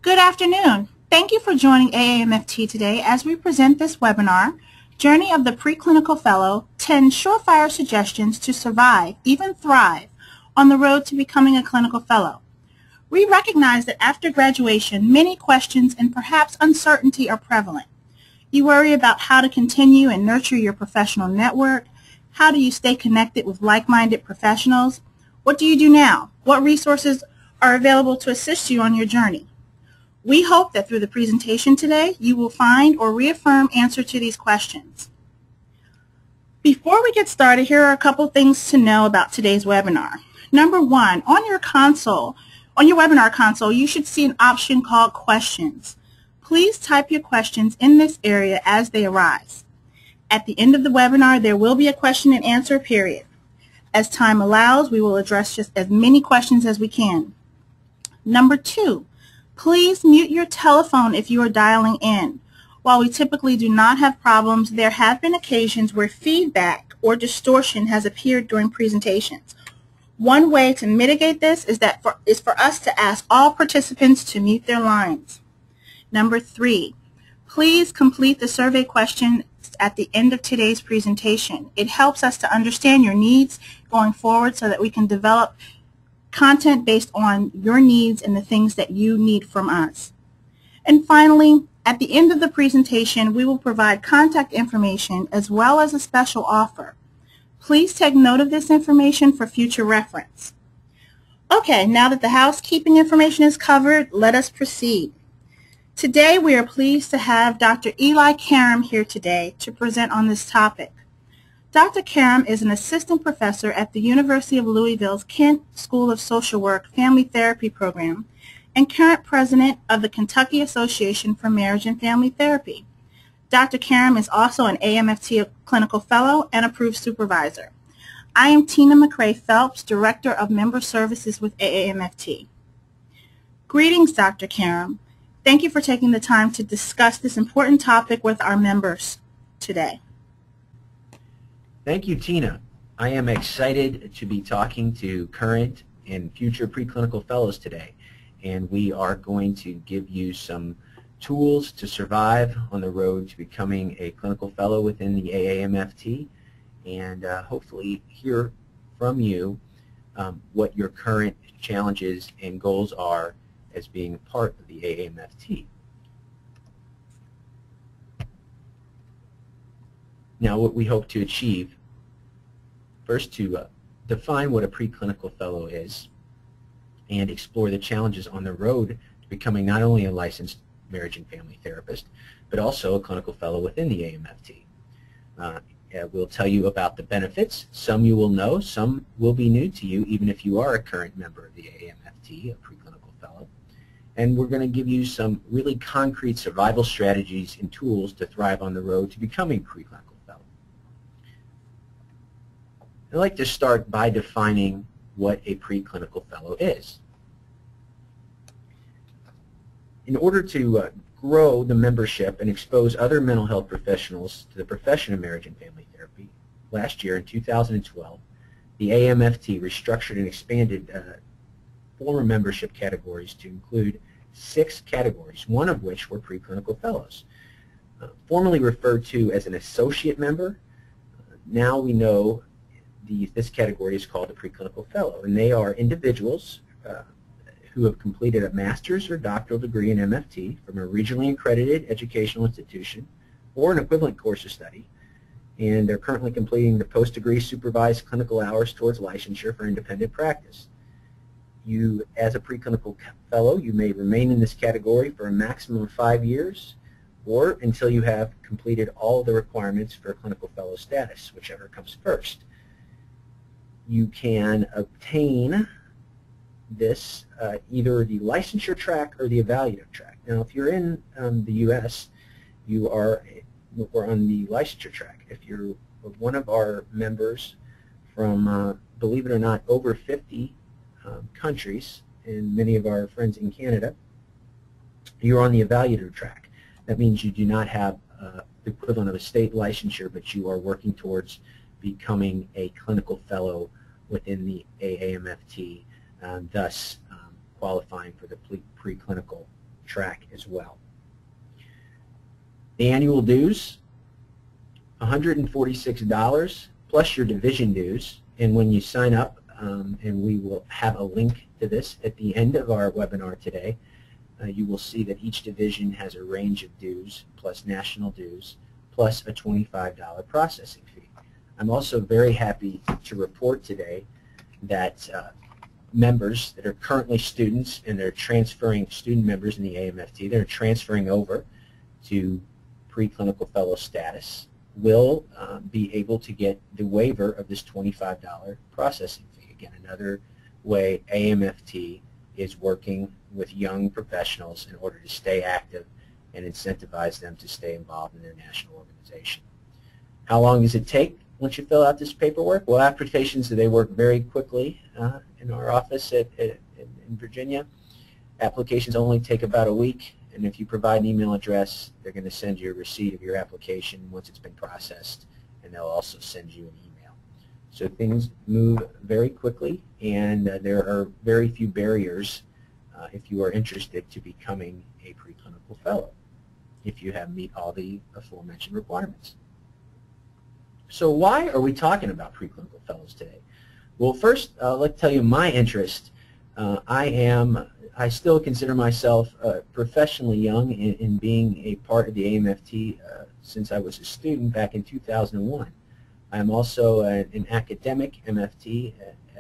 Good afternoon. Thank you for joining AAMFT today as we present this webinar, Journey of the Pre-Clinical Fellow, 10 Surefire Suggestions to Survive, Even Thrive, on the Road to Becoming a Clinical Fellow. We recognize that after graduation, many questions and perhaps uncertainty are prevalent. You worry about how to continue and nurture your professional network. How do you stay connected with like-minded professionals? What do you do now? What resources are available to assist you on your journey? We hope that through the presentation today, you will find or reaffirm answers to these questions. Before we get started, here are a couple things to know about today's webinar. Number one, on your webinar console, you should see an option called Questions. Please type your questions in this area as they arise. At the end of the webinar, there will be a question and answer period. As time allows, we will address just as many questions as we can. Number two, please mute your telephone if you are dialing in. While we typically do not have problems, there have been occasions where feedback or distortion has appeared during presentations. One way to mitigate this is for us to ask all participants to mute their lines. Number three, please complete the survey questions at the end of today's presentation. It helps us to understand your needs going forward so that we can develop content based on your needs and the things that you need from us. And finally, at the end of the presentation, we will provide contact information as well as a special offer. Please take note of this information for future reference. Okay, now that the housekeeping information is covered, let us proceed. Today, we are pleased to have Dr. Eli Karam here today to present on this topic. Dr. Karam is an assistant professor at the University of Louisville's Kent School of Social Work Family Therapy program and current president of the Kentucky Association for Marriage and Family Therapy. Dr. Karam is also an AAMFT Clinical Fellow and Approved Supervisor. I am Tina McCrae Phelps, Director of Member Services with AAMFT. Greetings, Dr. Karam. Thank you for taking the time to discuss this important topic with our members today. Thank you, Tina. I am excited to be talking to current and future preclinical fellows today, and we are going to give you some tools to survive on the road to becoming a clinical fellow within the AAMFT, and hopefully hear from you what your current challenges and goals are as being part of the AAMFT. Now, what we hope to achieve, first to define what a preclinical fellow is and explore the challenges on the road to becoming not only a licensed marriage and family therapist, but also a clinical fellow within the AAMFT. We'll tell you about the benefits. Some you will know, some will be new to you, even if you are a current member of the AAMFT, a preclinical fellow. And we're going to give you some really concrete survival strategies and tools to thrive on the road to becoming a preclinical fellow. I'd like to start by defining what a preclinical fellow is. In order to grow the membership and expose other mental health professionals to the profession of marriage and family therapy, last year in 2012, the AAMFT restructured and expanded former membership categories to include 6 categories, one of which were preclinical fellows. Formerly referred to as an associate member, now we know this category is called a preclinical fellow, and they are individuals who have completed a master's or doctoral degree in MFT from a regionally accredited educational institution or an equivalent course of study, and they're currently completing the post-degree supervised clinical hours towards licensure for independent practice. You, as a preclinical fellow, you may remain in this category for a maximum of 5 years or until you have completed all the requirements for clinical fellow status, whichever comes first. You can obtain this either the licensure track or the evaluative track. Now, if you're in the U.S., you are on the licensure track. If you're one of our members from, believe it or not, over 50 countries, and many of our friends in Canada, you're on the evaluative track. That means you do not have the equivalent of a state licensure, but you are working towards becoming a clinical fellow within the AAMFT, thus qualifying for the preclinical track as well. The annual dues, $146 plus your division dues, and when you sign up, and we will have a link to this at the end of our webinar today, you will see that each division has a range of dues plus national dues plus a $25 processing fee. I'm also very happy to report today that members that are currently students and they're transferring, student members in the AAMFT, they're transferring over to pre-clinical fellow status will be able to get the waiver of this $25 processing fee. Again, another way AAMFT is working with young professionals in order to stay active and incentivize them to stay involved in their national organization. How long does it take once you fill out this paperwork? Well, applications, they work very quickly in our office in Virginia. Applications only take about a week, and if you provide an email address, they're going to send you a receipt of your application once it's been processed, and they'll also send you an email. So things move very quickly, and there are very few barriers if you are interested to becoming a preclinical fellow, if you have meet all the aforementioned requirements. So why are we talking about preclinical fellows today? Well, first, let's tell you my interest. I still consider myself professionally young in being a part of the AAMFT since I was a student back in 2001. I'm also an academic MFT,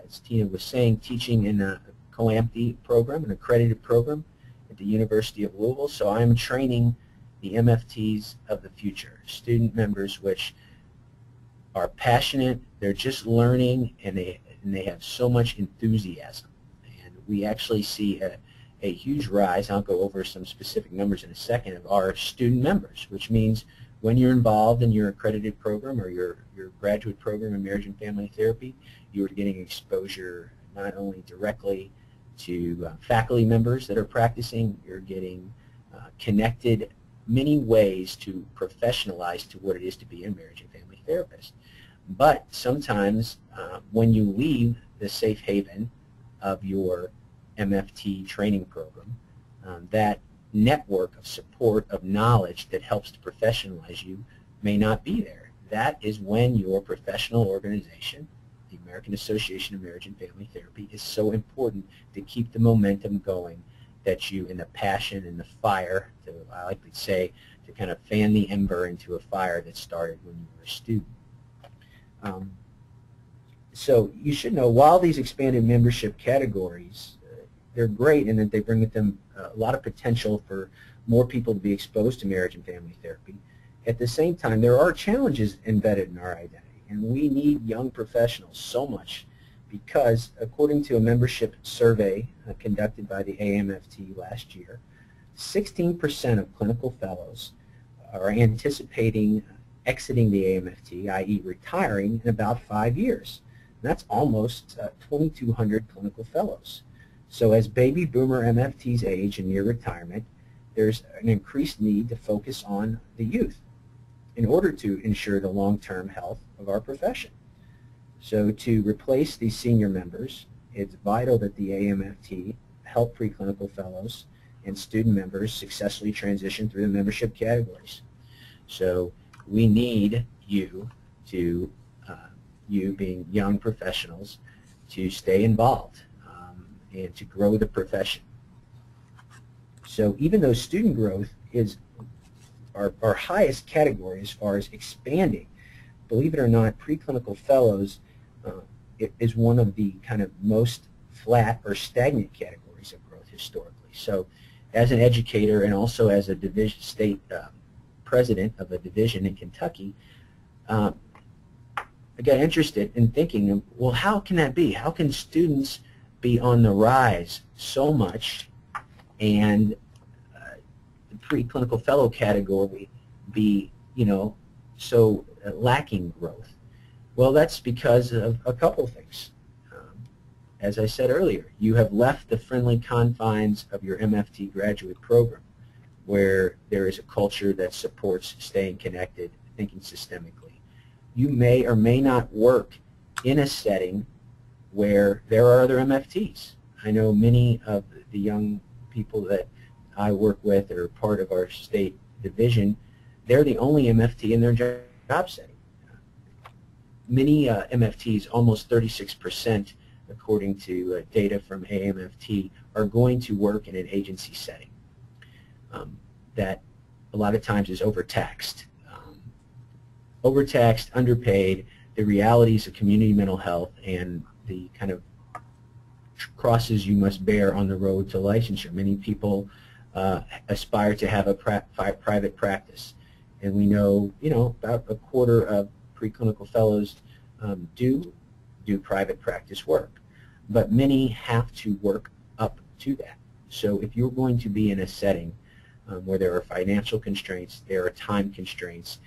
as Tina was saying, teaching in a KAVFT program, an accredited program at the University of Louisville. So I'm training the MFTs of the future, student members which are passionate, they're just learning, and they have so much enthusiasm. And we actually see a huge rise, I'll go over some specific numbers in a second, of our student members, which means when you're involved in your accredited program or your graduate program in marriage and family therapy, you are getting exposure not only directly to faculty members that are practicing, you're getting connected many ways to professionalize to what it is to be a marriage and family therapist. But sometimes when you leave the safe haven of your MFT training program, that network of support, of knowledge that helps to professionalize you may not be there. That is when your professional organization, the American Association of Marriage and Family Therapy, is so important to keep the momentum going, that you, and the passion and the fire, to, I like to say, to kind of fan the ember into a fire that started when you were a student. So you should know, while these expanded membership categories, they're great in that they bring with them a lot of potential for more people to be exposed to marriage and family therapy. At the same time, there are challenges embedded in our identity, and we need young professionals so much because, according to a membership survey conducted by the AAMFT last year, 16% of clinical fellows are anticipating exiting the AAMFT, i.e. retiring, in about 5 years. And that's almost 2,200 clinical fellows. So as baby boomer MFTs age and near retirement, there's an increased need to focus on the youth in order to ensure the long-term health of our profession. So to replace these senior members, it's vital that the AAMFT help preclinical fellows and student members successfully transition through the membership categories. So we need you to, you being young professionals, to stay involved and to grow the profession. So even though student growth is our highest category as far as expanding, believe it or not, preclinical fellows is one of the kind of most flat or stagnant categories of growth historically. So as an educator and also as a division state president of a division in Kentucky, I got interested in thinking, well, how can that be? How can students be on the rise so much and the preclinical fellow category be, you know, so lacking growth? Well, that's because of a couple things. As I said earlier, you have left the friendly confines of your MFT graduate program, where there is a culture that supports staying connected, thinking systemically. You may or may not work in a setting where there are other MFTs. I know many of the young people that I work with or part of our state division, they're the only MFT in their job setting. Many MFTs, almost 36%, according to data from AAMFT, are going to work in an agency setting that a lot of times is overtaxed. Overtaxed, underpaid, the realities of community mental health, and the kind of crosses you must bear on the road to licensure. Many people aspire to have a private practice, and we know, about a quarter of preclinical fellows do private practice work, but many have to work up to that. So if you're going to be in a setting where there are financial constraints, there are time constraints,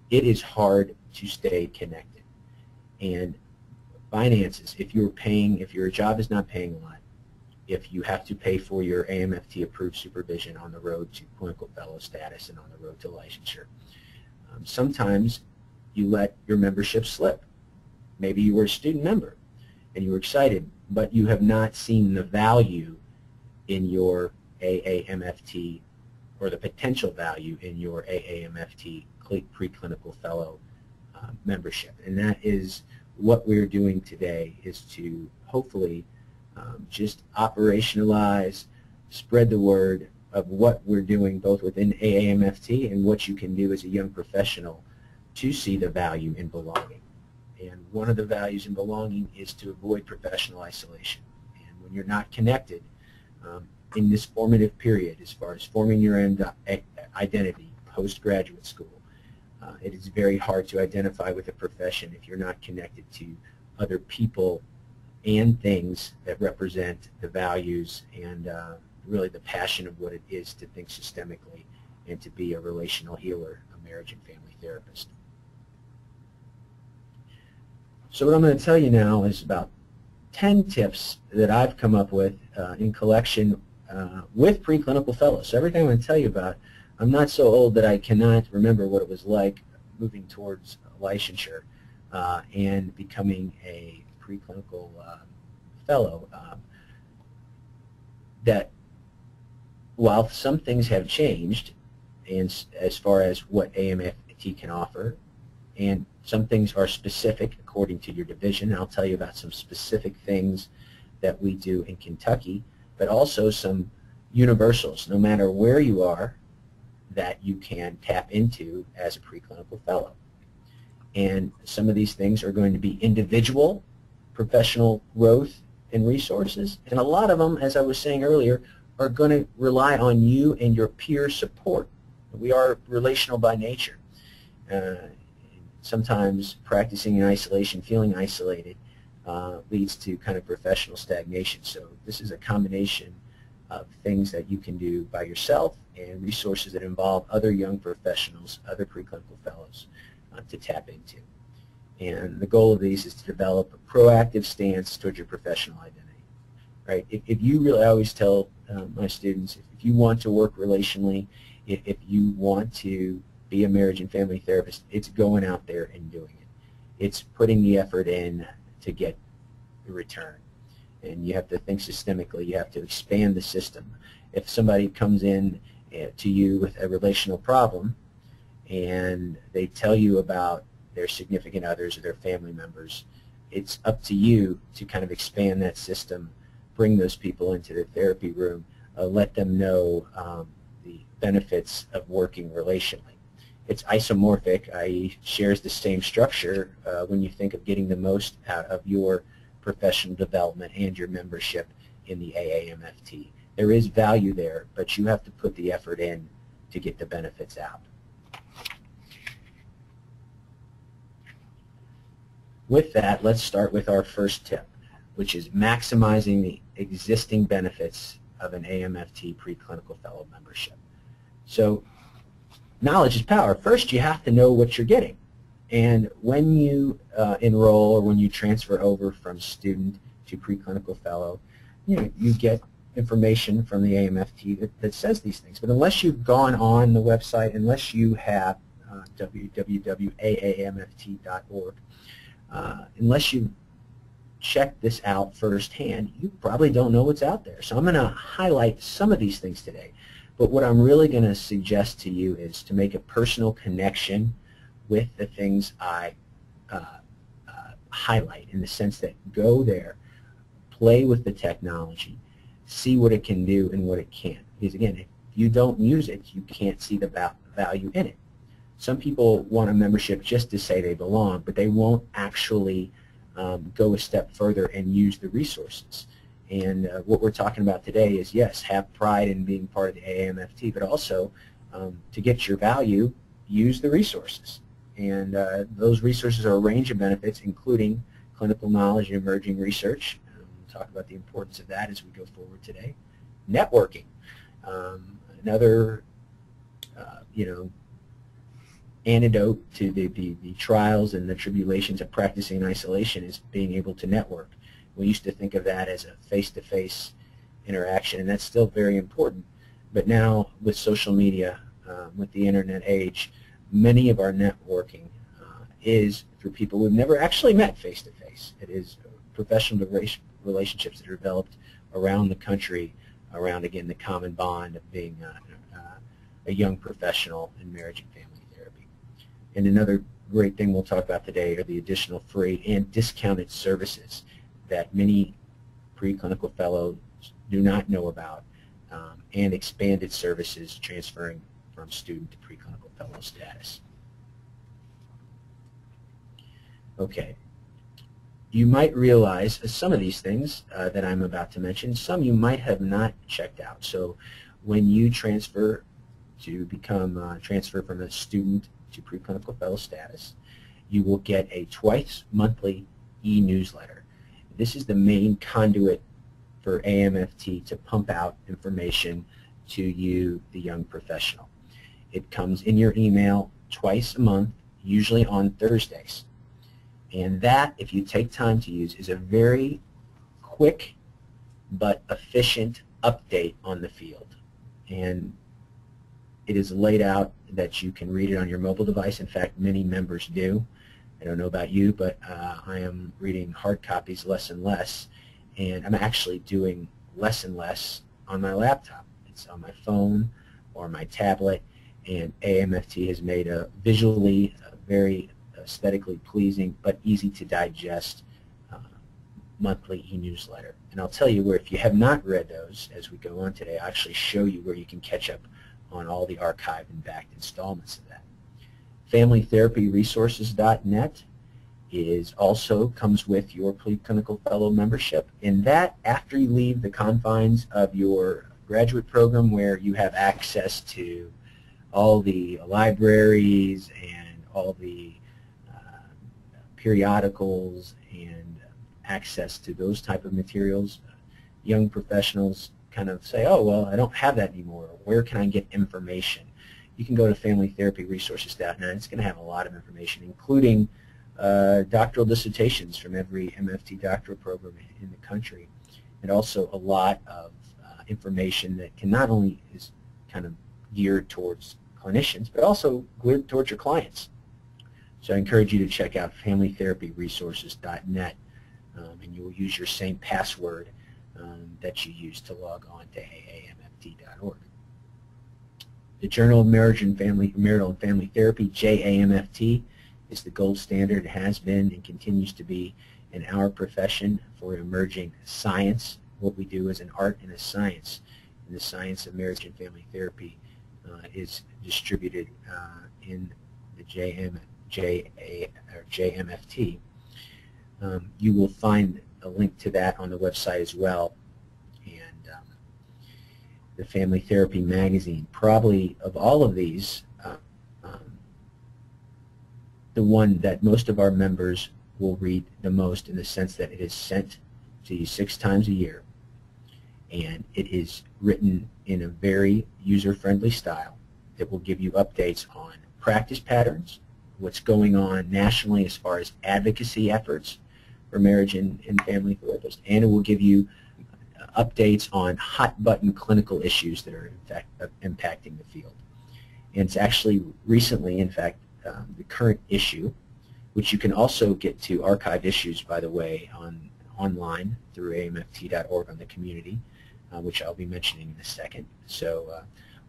it is hard to stay connected. And finances, if your job is not paying a lot, if you have to pay for your AAMFT approved supervision on the road to clinical fellow status and on the road to licensure, sometimes you let your membership slip. Maybe you were a student member and you were excited, but you have not seen the value in your AAMFT or the potential value in your AAMFT Pre-Clinical Fellow membership. And that is what we're doing today, is to hopefully just operationalize, spread the word of what we're doing both within AAMFT and what you can do as a young professional to see the value in belonging. And one of the values in belonging is to avoid professional isolation. And when you're not connected in this formative period, as far as forming your identity postgraduate school, it is very hard to identify with a profession if you're not connected to other people and things that represent the values and really the passion of what it is to think systemically and to be a relational healer, a marriage and family therapist. So what I'm going to tell you now is about 10 tips that I've come up with in collection with preclinical fellows. So everything I'm going to tell you about, I'm not so old that I cannot remember what it was like moving towards licensure and becoming a preclinical fellow. That while some things have changed, and as far as what AAMFT can offer, and some things are specific according to your division. I'll tell you about some specific things that we do in Kentucky, but also some universals, no matter where you are, that you can tap into as a preclinical fellow. And some of these things are going to be individual professional growth and resources, and a lot of them, as I was saying earlier, are going to rely on you and your peer support. We are relational by nature. Sometimes practicing in isolation, feeling isolated, leads to kind of professional stagnation. So this is a combination of things that you can do by yourself and resources that involve other young professionals, other preclinical fellows to tap into. And the goal of these is to develop a proactive stance towards your professional identity. Right? If you really, I always tell my students, if you want to work relationally, if you want to be a marriage and family therapist, it's going out there and doing it. It's putting the effort in to get the return. And you have to think systemically. You have to expand the system. If somebody comes in to you with a relational problem and they tell you about their significant others or their family members, it's up to you to kind of expand that system, bring those people into the therapy room, let them know the benefits of working relationally. It's isomorphic, i.e. shares the same structure when you think of getting the most out of your professional development and your membership in the AAMFT. There is value there, but you have to put the effort in to get the benefits out. With that, let's start with our first tip, which is maximizing the existing benefits of an AAMFT Pre-Clinical Fellow membership. So knowledge is power. First, you have to know what you're getting. And when you enroll or when you transfer over from student to preclinical fellow, you get information from the AAMFT that says these things. But unless you've gone on the website, unless you have www.aamft.org, unless you check this out firsthand, you probably don't know what's out there. So I'm going to highlight some of these things today. But what I'm really going to suggest to you is to make a personal connection with the things I highlight, in the sense that go there, play with the technology, see what it can do and what it can't. Because again, if you don't use it, you can't see the value in it. Some people want a membership just to say they belong, but they won't actually go a step further and use the resources. And what we're talking about today is, yes, have pride in being part of the AAMFT, but also to get your value, use the resources. And those resources are a range of benefits, including clinical knowledge and emerging research. We'll talk about the importance of that as we go forward today. Networking, another antidote to the trials and the tribulations of practicing in isolation is being able to network. We used to think of that as a face-to-face interaction, and that's still very important. But now with social media, with the internet age, many of our networking is through people we've never actually met face-to-face. It is professional relationships that are developed around the country, around, again, the common bond of being a young professional in marriage and family therapy. And another great thing we'll talk about today are the additional free and discounted services that many pre-clinical fellows do not know about, and expanded services transferring from student to pre-clinical fellow status. Okay. You might realize some of these things that I'm about to mention, some you might have not checked out. So when you transfer to become transfer from a student to pre-clinical fellow status, you will get a twice monthly e-newsletter. This is the main conduit for AAMFT to pump out information to you, the young professional. It comes in your email twice a month, usually on Thursdays. And that, if you take time to use, is a very quick but efficient update on the field. And it is laid out that you can read it on your mobile device. In fact, many members do. I don't know about you, but I am reading hard copies less and less, and I'm actually doing less and less on my laptop. It's on my phone or my tablet, and AAMFT has made a visually very aesthetically pleasing but easy to digest monthly e-newsletter. And I'll tell you where, if you have not read those as we go on today, I'll actually show you where you can catch up on all the archived and backed installments of that. FamilyTherapyResources.net comes with your pre-clinical fellow membership. In that, after you leave the confines of your graduate program, where you have access to all the libraries and all the periodicals and access to those type of materials, young professionals kind of say, oh, well, I don't have that anymore. Where can I get information? You can go to FamilyTherapyResources.net. It's going to have a lot of information, including doctoral dissertations from every MFT doctoral program in the country, and also a lot of information that can not only is kind of geared towards clinicians, but also geared towards your clients. So I encourage you to check out FamilyTherapyResources.net, and you will use your same password that you use to log on to AAMFT.org. The Journal of Marital and Family Therapy, JAMFT, is the gold standard. It has been and continues to be in our profession for emerging science. What we do is an art and a science. And the science of marriage and family therapy is distributed in the JMFT. You will find a link to that on the website as well. And the Family Therapy magazine, probably of all of these, the one that most of our members will read the most, in the sense that it is sent to you 6 times a year, and it is written in a very user-friendly style that will give you updates on practice patterns, what's going on nationally as far as advocacy efforts for marriage and family therapists, and it will give you updates on hot-button clinical issues that are in fact impacting the field. And it's actually recently, in fact, the current issue, which you can also get to archived issues, by the way, online through AAMFT.org on the community, which I'll be mentioning in a second. So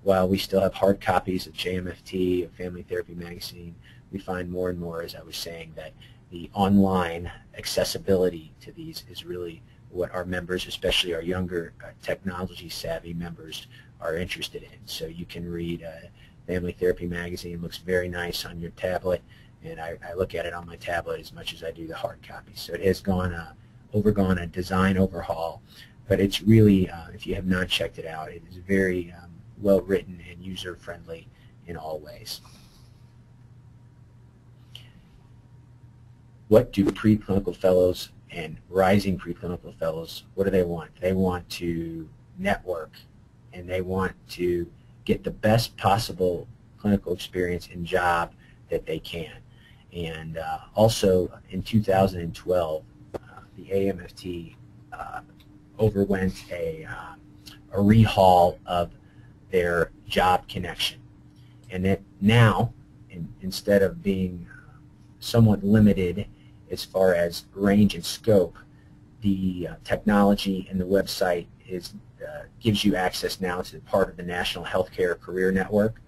while we still have hard copies of JMFT, of Family Therapy Magazine, we find more and more, as I was saying, that the online accessibility to these is really what our members, especially our younger technology-savvy members, are interested in. So you can read Family Therapy Magazine. Looks very nice on your tablet, and I look at it on my tablet as much as I do the hard copy. So it has undergone a design overhaul, but it's really, if you have not checked it out, it is very well written and user-friendly in all ways. What do preclinical fellows and rising preclinical fellows, what do they want? They want to network, and they want to get the best possible clinical experience and job that they can. And also in 2012, the AAMFT overwent a rehaul of their job connection. And that now, instead of being somewhat limited as far as range and scope, the technology and the website gives you access now to part of the National Healthcare Career Network.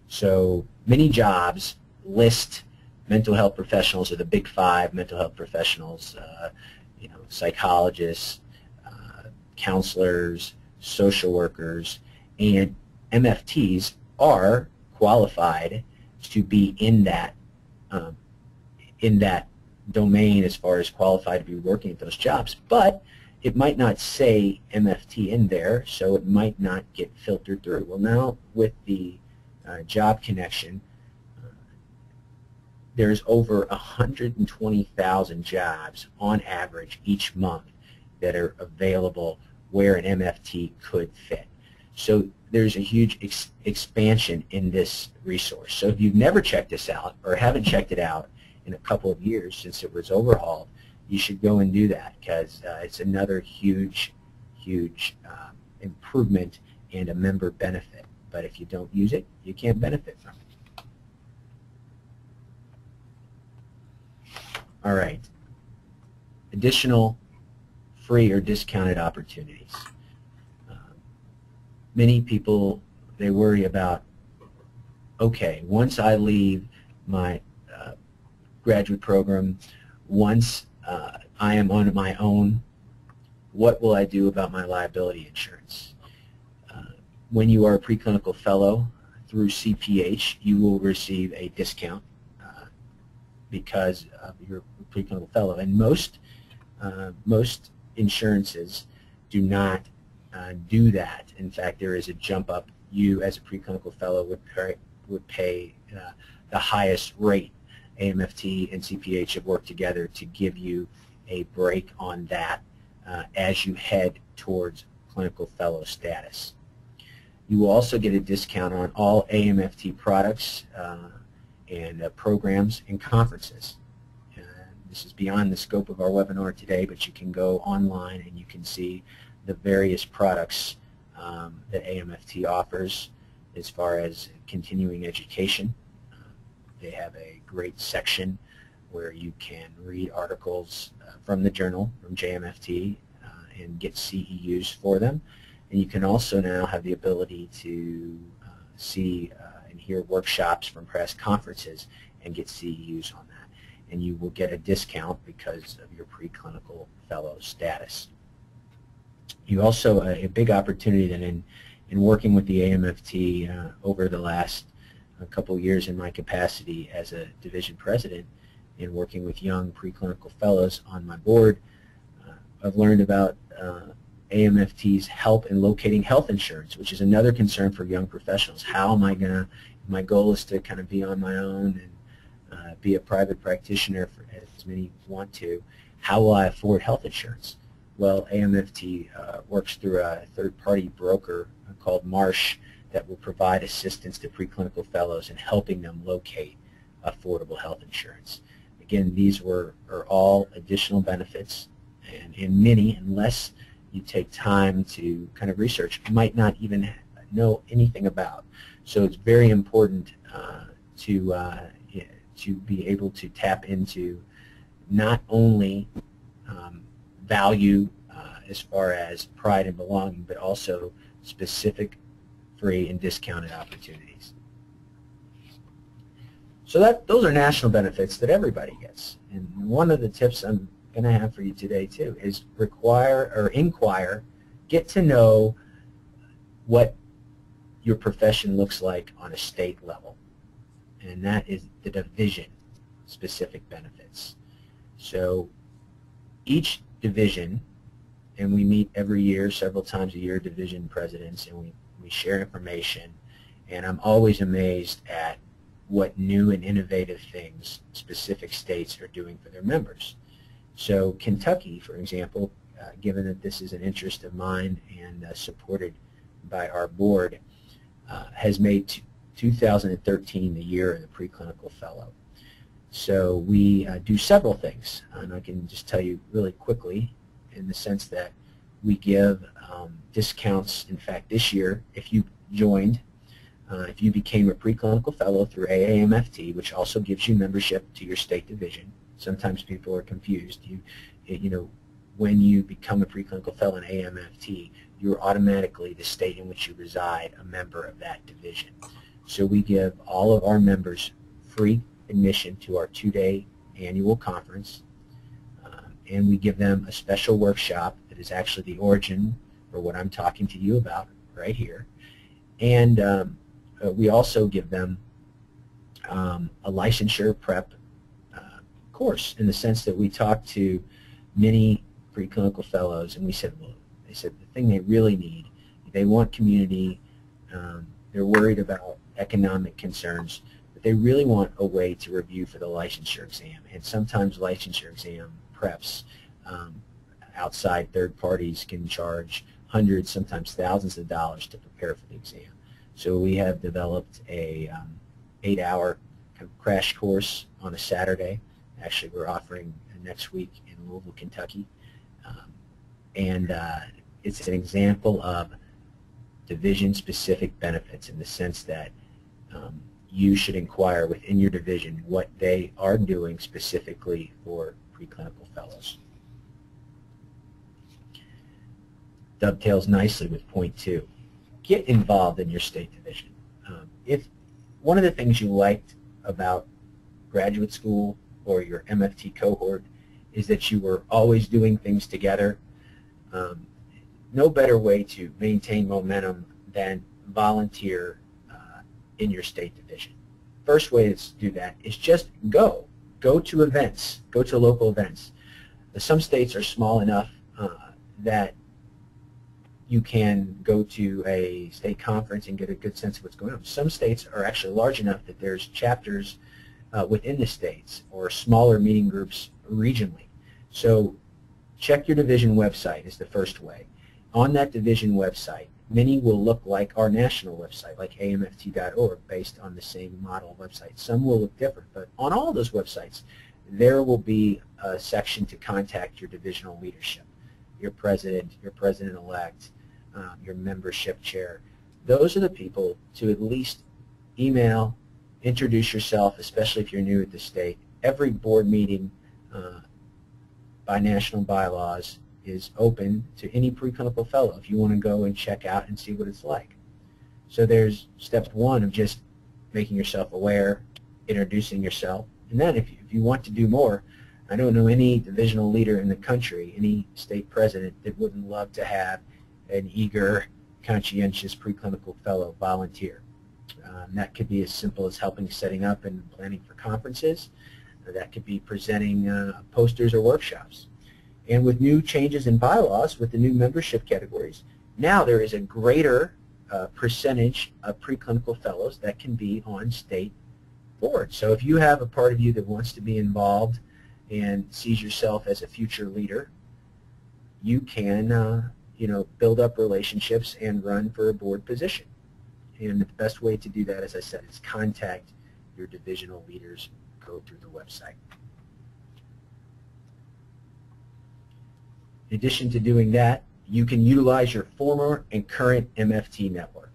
So many jobs list mental health professionals, or the big 5 mental health professionals, psychologists, counselors, social workers, and MFTs are qualified to be in that domain as far as qualified to be working at those jobs, but it might not say MFT in there, so it might not get filtered through. Well, now with the job connection, there's over 120,000 jobs on average each month that are available where an MFT could fit. So there's a huge expansion in this resource. So if you've never checked this out or haven't checked it out in a couple of years since it was overhauled, you should go and do that, because it's another huge improvement and a member benefit. But if you don't use it, you can't benefit from it. All right. Additional free or discounted opportunities. Many people, they worry about, okay, once I leave my graduate program, once I am on my own, what will I do about my liability insurance? When you are a preclinical fellow through CPH, you will receive a discount because of your preclinical fellow. And most insurances do not do that. In fact, there is a jump up. You, as a preclinical fellow, would pay the highest rate. AAMFT and CPH have worked together to give you a break on that as you head towards clinical fellow status. You will also get a discount on all AAMFT products and programs and conferences. This is beyond the scope of our webinar today, but you can go online and you can see the various products that AAMFT offers as far as continuing education. They have a great section where you can read articles from the journal, from JMFT, and get CEUs for them. And you can also now have the ability to see and hear workshops from past conferences and get CEUs on that. And you will get a discount because of your preclinical fellow status. You also, a big opportunity then in working with the AAMFT over the last couple years in my capacity as a division president in working with young preclinical fellows on my board, I've learned about AAMFT's help in locating health insurance, which is another concern for young professionals. How am I going to, my goal is to kind of be on my own and be a private practitioner, for, as many want to. How will I afford health insurance? Well, AAMFT works through a third-party broker called Marsh that will provide assistance to preclinical fellows in helping them locate affordable health insurance. Again, these are all additional benefits, and many, unless you take time to kind of research, you might not even know anything about. So it's very important to be able to tap into not only value as far as pride and belonging, but also specific free and discounted opportunities. So those are national benefits that everybody gets. And one of the tips I'm going to have for you today too is inquire, get to know what your profession looks like on a state level. And that is the division-specific benefits. So each division, and we meet every year, several times a year, division presidents, and we share information. And I'm always amazed at what new and innovative things specific states are doing for their members. So Kentucky, for example, given that this is an interest of mine and supported by our board, has made 2013 the year of the Pre-Clinical Fellow. So we do several things, and I can just tell you really quickly in the sense that we give discounts. In fact, this year, if you joined, if you became a Pre-Clinical Fellow through AAMFT, which also gives you membership to your state division. Sometimes people are confused. You know, when you become a Pre-Clinical Fellow in AAMFT, you're automatically, the state in which you reside, a member of that division. So we give all of our members free admission to our 2-day annual conference, and we give them a special workshop that is actually the origin for what I'm talking to you about right here. And we also give them a licensure prep course, in the sense that we talked to many pre-clinical fellows, and we said, well, they said the thing they really need, they want community, they're worried about economic concerns, but they really want a way to review for the licensure exam. And sometimes licensure exam preps outside third parties can charge hundreds, sometimes thousands of dollars to prepare for the exam. So we have developed a 8-hour kind of crash course on a Saturday. Actually, we're offering next week in Louisville, Kentucky. It's an example of division-specific benefits in the sense that you should inquire within your division what they are doing specifically for pre-clinical fellows. Dovetails nicely with point 2. Get involved in your state division. If one of the things you liked about graduate school or your MFT cohort is that you were always doing things together, no better way to maintain momentum than volunteer in your state division. First way to do that is just go. Go to events. Go to local events. Some states are small enough that you can go to a state conference and get a good sense of what's going on. Some states are actually large enough that there's chapters within the states or smaller meeting groups regionally. So check your division website is the first way. On that division website, many will look like our national website, like AAMFT.org, based on the same model website. Some will look different, but on all those websites, there will be a section to contact your divisional leadership, your president-elect, your membership chair. Those are the people to at least email, introduce yourself, especially if you're new at the state. Every board meeting by national bylaws is open to any preclinical fellow if you want to go and check out and see what it's like. So there's step 1 of just making yourself aware, introducing yourself, and then if you want to do more, I don't know any divisional leader in the country, any state president that wouldn't love to have an eager, conscientious preclinical fellow volunteer. That could be as simple as helping setting up and planning for conferences. That could be presenting posters or workshops. And with new changes in bylaws, with the new membership categories, now there is a greater percentage of preclinical fellows that can be on state boards. So if you have a part of you that wants to be involved and sees yourself as a future leader, you can build up relationships and run for a board position. And the best way to do that, as I said, is contact your divisional leaders. Go through the website. In addition to doing that, you can utilize your former and current MFT network.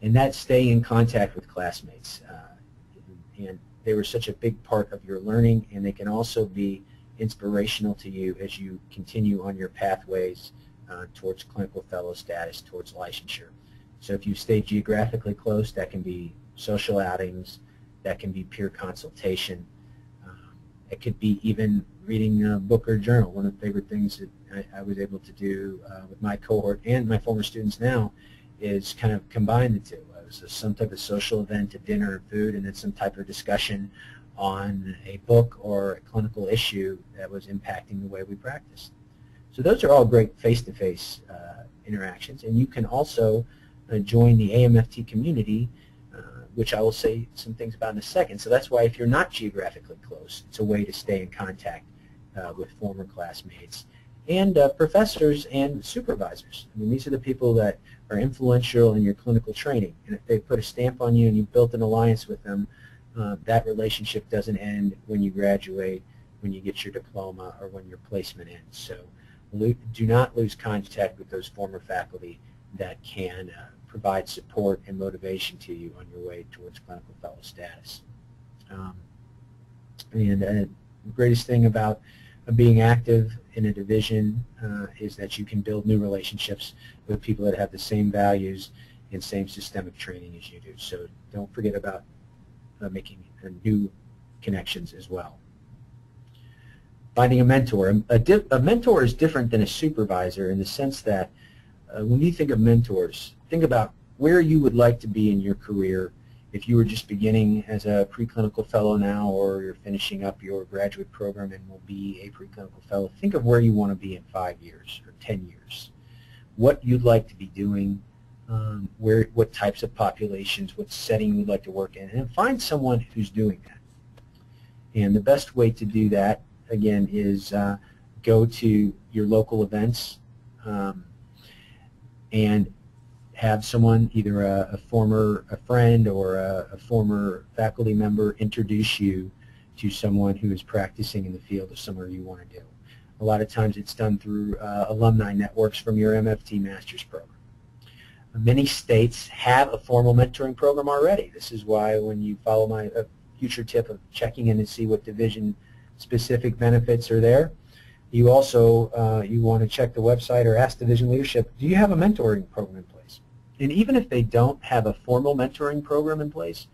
And that's staying in contact with classmates. And they were such a big part of your learning, and they can also be inspirational to you as you continue on your pathways towards clinical fellow status, towards licensure. So if you stay geographically close, that can be social outings, that can be peer consultation. It could be even reading a book or journal. One of the favorite things that I was able to do with my cohort and my former students now is kind of combine the two. It was some type of social event, a dinner and food, and then some type of discussion on a book or a clinical issue that was impacting the way we practice. So those are all great face-to-face interactions, and you can also join the AAMFT community, which I will say some things about in a second. So that's why if you're not geographically close, it's a way to stay in contact with former classmates and professors and supervisors. I mean, these are the people that are influential in your clinical training, and if they put a stamp on you and you've built an alliance with them, that relationship doesn't end when you graduate, when you get your diploma, or when your placement ends. So do not lose contact with those former faculty that can provide support and motivation to you on your way towards clinical fellow status. The greatest thing about being active in a division is that you can build new relationships with people that have the same values and same systemic training as you do. So don't forget about making new connections as well. Finding a mentor. A mentor is different than a supervisor in the sense that when you think of mentors, think about where you would like to be in your career if you were just beginning as a preclinical fellow now, or you're finishing up your graduate program and will be a preclinical fellow. Think of where you want to be in 5 years or 10 years. What you'd like to be doing, what types of populations, what setting you'd like to work in, and find someone who's doing that. And the best way to do that, again, is go to your local events and have someone, either a friend or a former faculty member, introduce you to someone who is practicing in the field of somewhere you want to do. A lot of times it's done through alumni networks from your MFT master's program. Many states have a formal mentoring program already. This is why when you follow my future tip of checking in to see what division-specific benefits are there, you also you want to check the website or ask division leadership, do you have a mentoring program in place? And even if they don't have a formal mentoring program in place,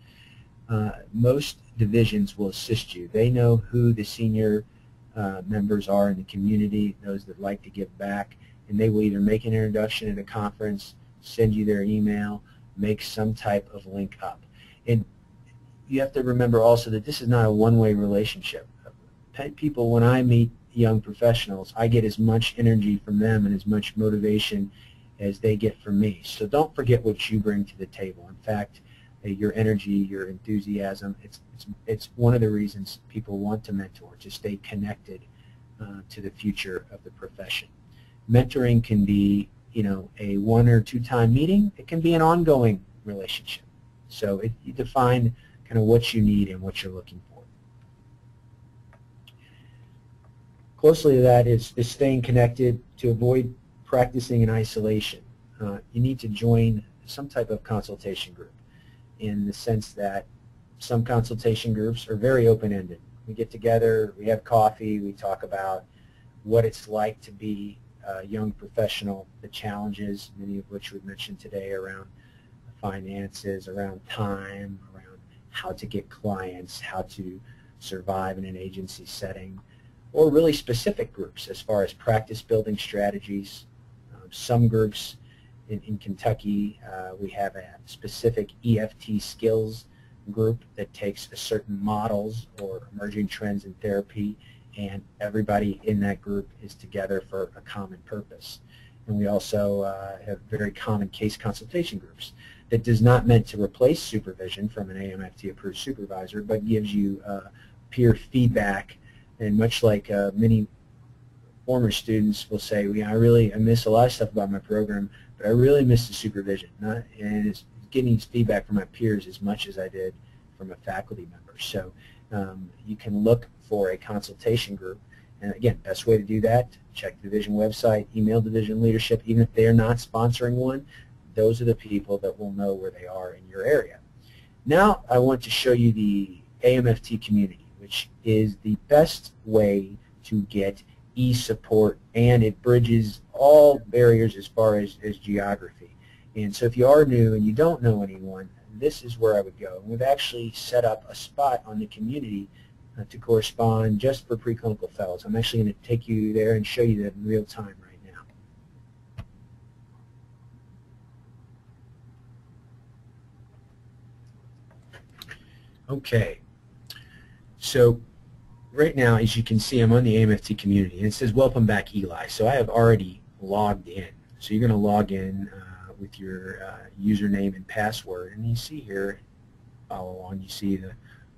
most divisions will assist you. They know who the senior members are in the community, those that like to give back, and they will either make an introduction at a conference, send you their email, make some type of link up. And you have to remember also that this is not a one-way relationship. People, when I meet young professionals, I get as much energy from them and as much motivation as they get from me. So don't forget what you bring to the table. In fact, your energy, your enthusiasm, it's one of the reasons people want to mentor, to stay connected to the future of the profession. Mentoring can be, you know, a 1 or 2 time meeting. It can be an ongoing relationship. So you define kind of what you need and what you're looking for. Closely to that is staying connected to avoid practicing in isolation. You need to join some type of consultation group, in the sense that some consultation groups are very open-ended. We get together, we have coffee, we talk about what it's like to be a young professional, the challenges, many of which we've mentioned today, around finances, around time, around how to get clients, how to survive in an agency setting, or really specific groups as far as practice building strategies. Some groups in Kentucky, we have a specific EFT skills group that takes certain models or emerging trends in therapy, and everybody in that group is together for a common purpose. And we also have very common case consultation groups that does not meant to replace supervision from an AAMFT approved supervisor, but gives you peer feedback. And much like many former students will say, I miss a lot of stuff about my program, but I really miss the supervision. And it's getting feedback from my peers as much as I did from a faculty member. So you can look for a consultation group. And again, best way to do that, check the division website, email division leadership. Even if they're not sponsoring one, those are the people that will know where they are in your area. Now I want to show you the AAMFT community, which is the best way to get e-support, and it bridges all barriers as far as geography. And so if you are new and you don't know anyone, this is where I would go. And we've actually set up a spot on the community to correspond just for preclinical fellows. I'm actually going to take you there and show you that in real time right now. Okay, so right now, as you can see, I'm on the AAMFT community, and it says welcome back Eli. So I have already logged in. So you're going to log in with your username and password, and you see here, follow along, you see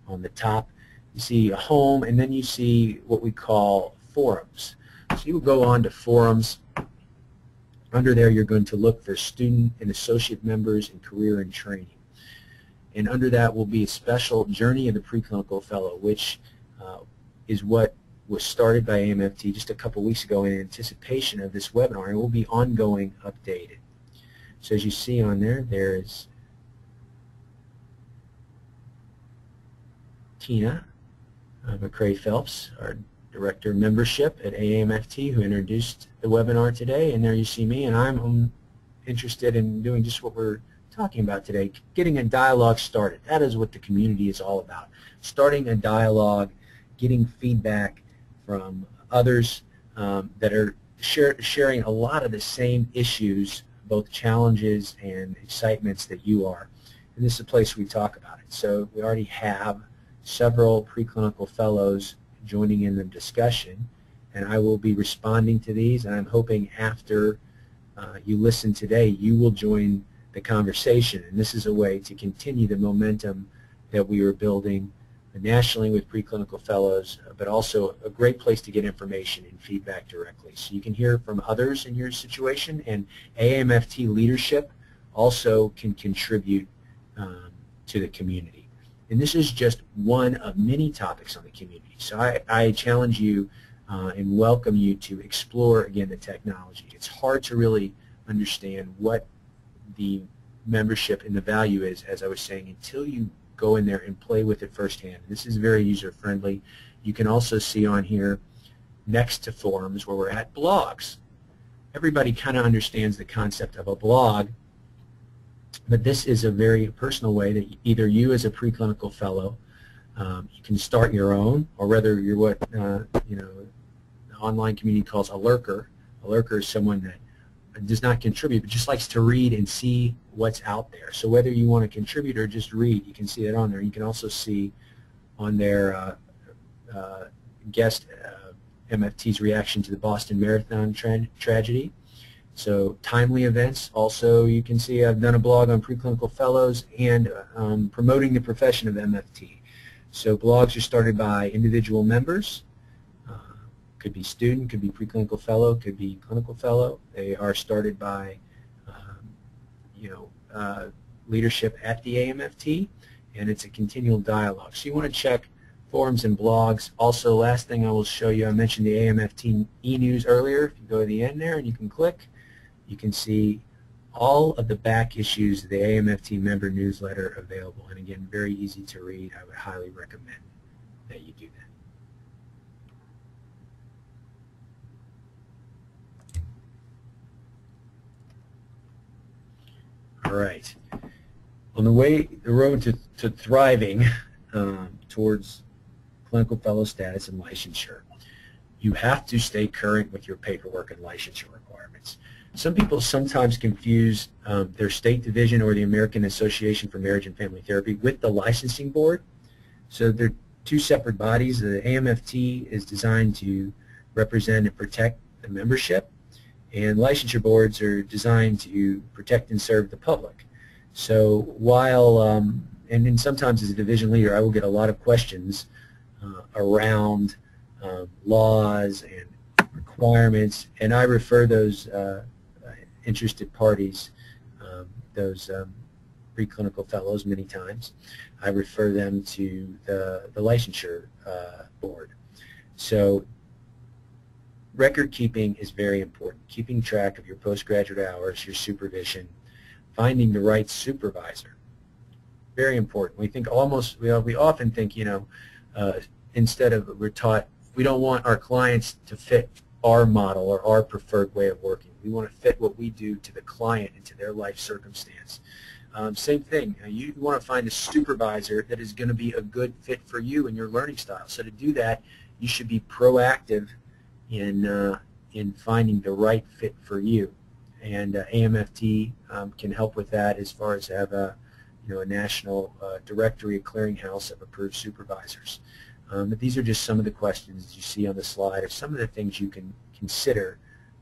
on the top, you see a home, and then you see what we call forums. So you will go on to forums. Under there, you're going to look for student and associate members and career and training. And under that will be a special Journey of the Preclinical Fellow, which is what was started by AAMFT just a couple weeks ago in anticipation of this webinar, and will be ongoing updated. So as you see on there, there's Tina McCrae-Phelps, our Director of Membership at AAMFT, who introduced the webinar today. And there you see me, and I'm interested in doing just what we're talking about today, getting a dialogue started. That is what the community is all about, starting a dialogue, getting feedback from others that are sharing a lot of the same issues, both challenges and excitements that you are. And this is a place we talk about it. So we already have several preclinical fellows joining in the discussion, and I will be responding to these, and I'm hoping after you listen today, you will join the conversation. And this is a way to continue the momentum that we are building nationally with preclinical fellows, but also a great place to get information and feedback directly. So you can hear from others in your situation, and AAMFT leadership also can contribute to the community. And this is just one of many topics on the community. So I challenge you and welcome you to explore, again, the technology. It's hard to really understand what the membership and the value is, as I was saying, until you go in there and play with it firsthand. This is very user-friendly. You can also see on here, next to forums, where we're at, blogs. Everybody kind of understands the concept of a blog, but this is a very personal way that either you as a preclinical fellow, you can start your own, or whether you're what the online community calls a lurker. A lurker is someone that does not contribute, but just likes to read and see what's out there. So whether you want to contribute or just read, you can see that on there. You can also see on there guest MFT's reaction to the Boston Marathon tragedy. So timely events. Also, you can see I've done a blog on preclinical fellows and promoting the profession of MFT. So blogs are started by individual members. Could be student, could be preclinical fellow, could be clinical fellow. They are started by leadership at the AAMFT, and it's a continual dialogue. So you want to check forums and blogs. Also, last thing I will show you, I mentioned the AAMFT e-news earlier. If you go to the end there and you can click, you can see all of the back issues of the AAMFT member newsletter available. And again, very easy to read. I would highly recommend that you do that. All right. On the road to thriving towards clinical fellow status and licensure, you have to stay current with your paperwork and licensure requirements. Some people sometimes confuse their state division or the American Association for Marriage and Family Therapy with the licensing board. So they're two separate bodies. The AAMFT is designed to represent and protect the membership, and licensure boards are designed to protect and serve the public. So while, and then sometimes as a division leader, I will get a lot of questions around laws and requirements, and I refer those interested parties, those preclinical fellows many times, I refer them to the licensure board. So record keeping is very important. Keeping track of your postgraduate hours, your supervision, finding the right supervisor, very important. We think we often think, instead of we're taught we don't want our clients to fit our model or our preferred way of working. We want to fit what we do to the client and to their life circumstance. Same thing, you want to find a supervisor that is going to be a good fit for you and your learning style. So to do that, you should be proactive in finding the right fit for you. And AAMFT can help with that as far as have a national directory, a clearinghouse of approved supervisors. But these are just some of the questions you see on the slide, or some of the things you can consider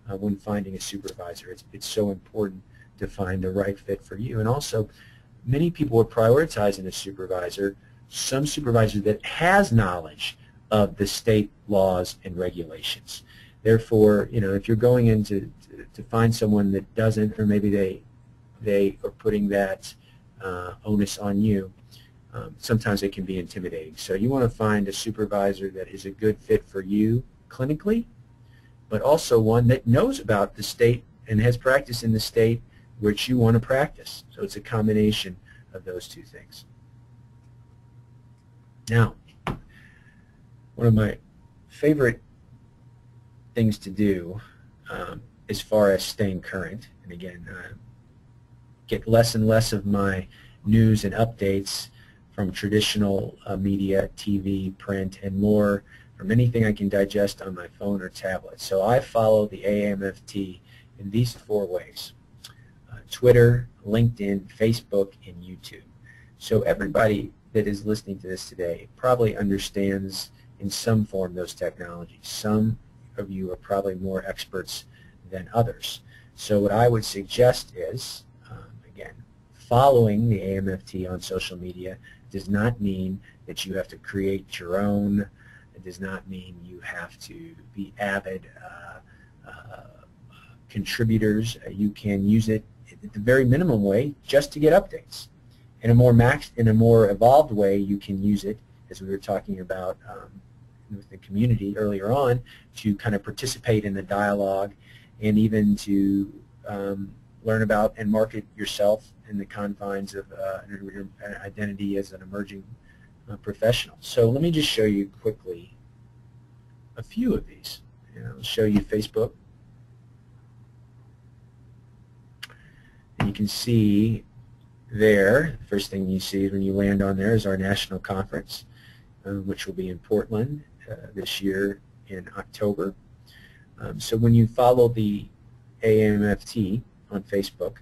when finding a supervisor. It's so important to find the right fit for you. And also, many people are prioritizing a supervisor, some supervisor that has knowledge of the state laws and regulations. Therefore, if you're going in to find someone that doesn't, or maybe they are putting that onus on you, sometimes it can be intimidating. So you want to find a supervisor that is a good fit for you clinically, but also one that knows about the state and has practiced in the state which you want to practice. So it's a combination of those two things. Now, one of my favorite things to do as far as staying current, and again, get less and less of my news and updates from traditional media, TV, print, and more from anything I can digest on my phone or tablet. So I follow the AAMFT in these 4 ways: Twitter, LinkedIn, Facebook, and YouTube. So everybody that is listening to this today probably understands in some form those technologies. Some of you are probably more experts than others. So what I would suggest is, again, following the AAMFT on social media does not mean that you have to create your own. It does not mean you have to be avid contributors. You can use it at the very minimum way just to get updates. In a more evolved way, you can use it, as we were talking about with the community earlier on, to kind of participate in the dialogue and even to learn about and market yourself in the confines of your identity as an emerging professional. So let me just show you quickly a few of these. I'll show you Facebook. And you can see there, the first thing you see when you land on there is our national conference, which will be in Portland this year in October. So when you follow the AAMFT on Facebook,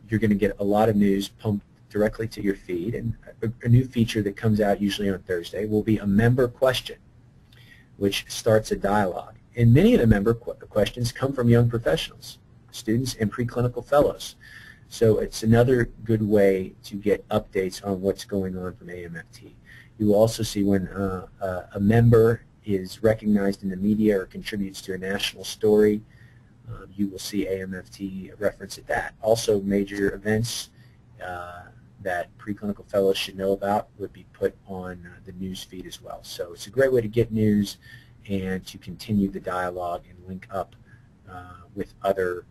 you're going to get a lot of news pumped directly to your feed. And a new feature that comes out usually on Thursday will be a member question, which starts a dialogue. And many of the member questions come from young professionals, students, and pre-clinical fellows. So it's another good way to get updates on what's going on from AAMFT. You will also see when a member is recognized in the media or contributes to a national story, you will see AAMFT reference at that. Also, major events that pre-clinical fellows should know about would be put on the news feed as well. So it's a great way to get news and to continue the dialogue and link up with other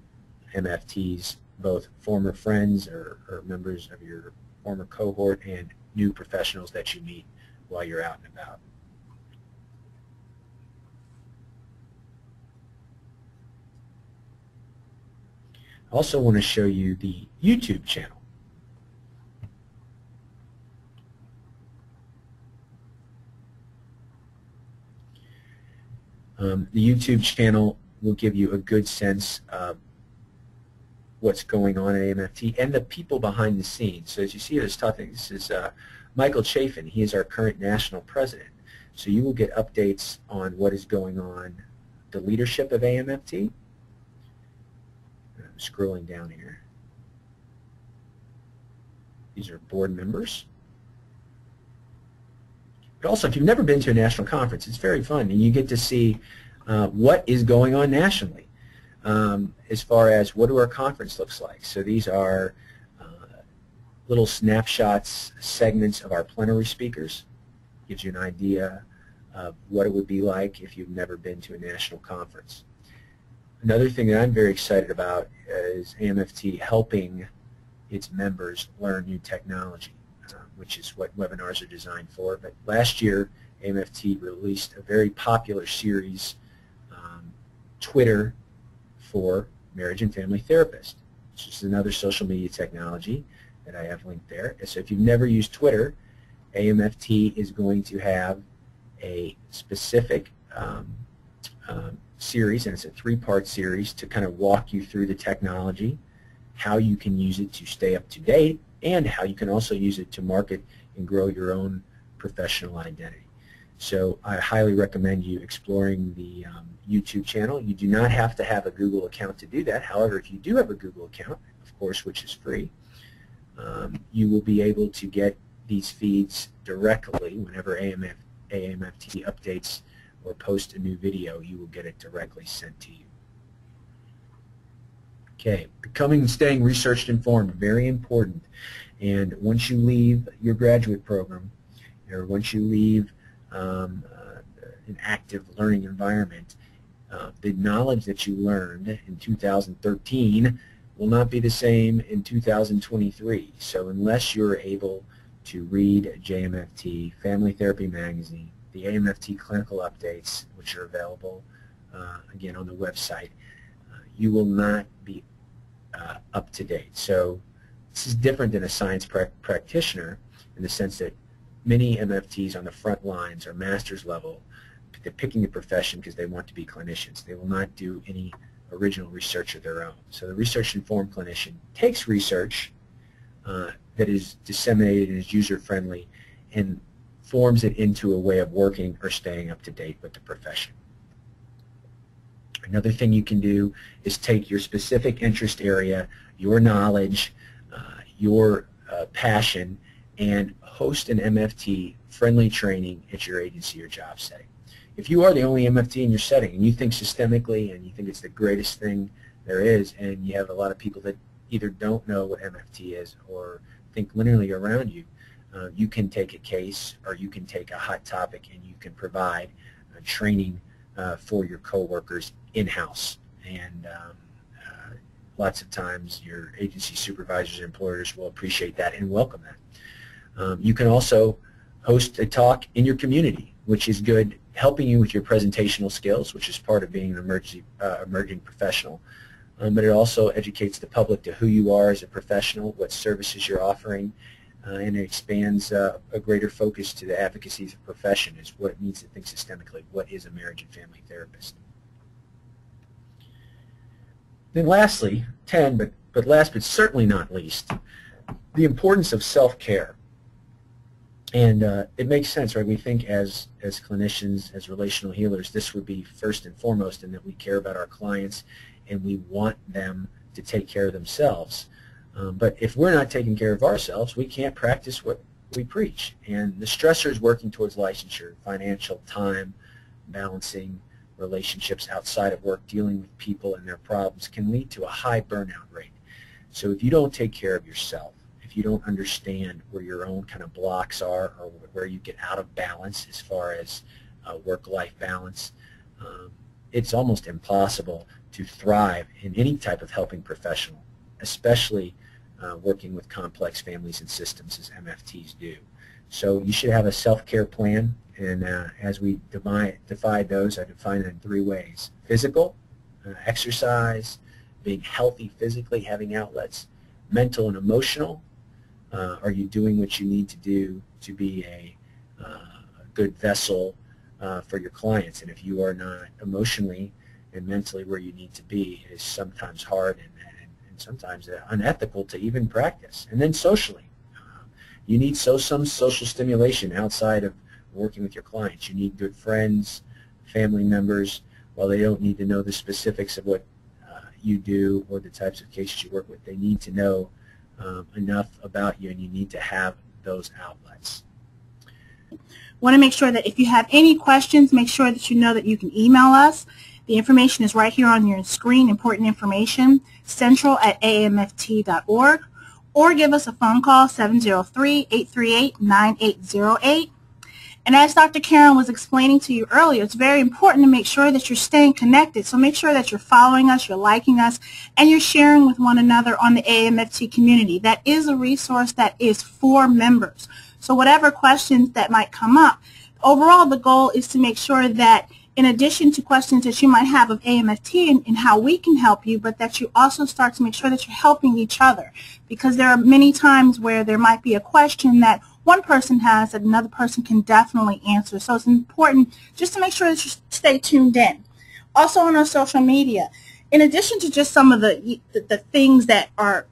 MFTs, both former friends or members of your former cohort and new professionals that you meet while you're out and about. I also want to show you the YouTube channel. The YouTube channel will give you a good sense of what's going on at AAMFT and the people behind the scenes. So as you see this topic, this is Michael Chafin. He is our current national president. So you will get updates on what is going on, the leadership of AAMFT. I'm scrolling down here. These are board members. But also, if you've never been to a national conference, it's very fun, and you get to see what is going on nationally as far as what do our conference looks like. So these are little snapshots, segments of our plenary speakers. Gives you an idea of what it would be like if you've never been to a national conference. Another thing that I'm very excited about is AAMFT helping its members learn new technology, which is what webinars are designed for. But last year, AAMFT released a very popular series Twitter for Marriage and Family Therapist. It's just another social media technology that I have linked there. So if you've never used Twitter, AAMFT is going to have a specific series, and it's a 3-part series to kind of walk you through the technology, how you can use it to stay up to date, and how you can also use it to market and grow your own professional identity. So I highly recommend you exploring the YouTube channel. You do not have to have a Google account to do that. However, if you do have a Google account, of course, which is free, you will be able to get these feeds directly whenever AAMFT updates or post a new video. You will get it directly sent to you. Okay, becoming and staying research informed, very important. And once you leave your graduate program, or once you leave an active learning environment, the knowledge that you learned in 2013 will not be the same in 2023. So unless you're able to read JMFT, Family Therapy Magazine, the AAMFT Clinical Updates, which are available again on the website, you will not be up to date. So this is different than a science practitioner in the sense that many MFTs on the front lines are master's level. They're picking the profession because they want to be clinicians. They will not do any original research of their own. So the research-informed clinician takes research that is disseminated and is user-friendly and forms it into a way of working or staying up to date with the profession. Another thing you can do is take your specific interest area, your knowledge, your passion, and host an MFT friendly training at your agency or job setting. If you are the only MFT in your setting and you think systemically and you think it's the greatest thing there is, and you have a lot of people that either don't know what MFT is or think linearly around you, you can take a case or you can take a hot topic and you can provide training for your coworkers in-house. And lots of times your agency supervisors and employers will appreciate that and welcome that. You can also host a talk in your community, which is good, helping you with your presentational skills, which is part of being an emerging professional. But it also educates the public to who you are as a professional, what services you're offering, and it expands a greater focus to the advocacy of the profession is what it means to think systemically. What is a marriage and family therapist? Then lastly, 10, but last but certainly not least, the importance of self-care. And it makes sense, right? We think as clinicians, as relational healers, this would be first and foremost, in that we care about our clients and we want them to take care of themselves. But if we're not taking care of ourselves, we can't practice what we preach. And the stressors working towards licensure, financial, time, balancing relationships outside of work, dealing with people and their problems, can lead to a high burnout rate. So if you don't take care of yourself, if you don't understand where your own kind of blocks are or where you get out of balance as far as work-life balance, it's almost impossible to thrive in any type of helping professional, especially working with complex families and systems as MFTs do. So you should have a self-care plan, and as we divide those, I define them in 3 ways. Physical, exercise, being healthy physically, having outlets. Mental and emotional, are you doing what you need to do to be a good vessel for your clients? And if you are not emotionally and mentally where you need to be, it is sometimes hard and sometimes unethical to even practice. And then socially, you need some social stimulation outside of working with your clients. You need good friends, family members. While they don't need to know the specifics of what you do or the types of cases you work with, they need to know enough about you, and you need to have those outlets. Want to make sure that if you have any questions, make sure that you know that you can email us. The information is right here on your screen, important information, central@aamft.org, or give us a phone call, 703-838-9808. And as Dr. Karam was explaining to you earlier, it's very important to make sure that you're staying connected. So make sure that you're following us, you're liking us, and you're sharing with one another on the AAMFT community. That is a resource that is for members. So whatever questions that might come up, overall the goal is to make sure that in addition to questions that you might have of AAMFT and how we can help you, but that you also start to make sure that you're helping each other, because there are many times where there might be a question that one person has that another person can definitely answer. So it's important just to make sure that you stay tuned in. Also on our social media, in addition to just some of the things that are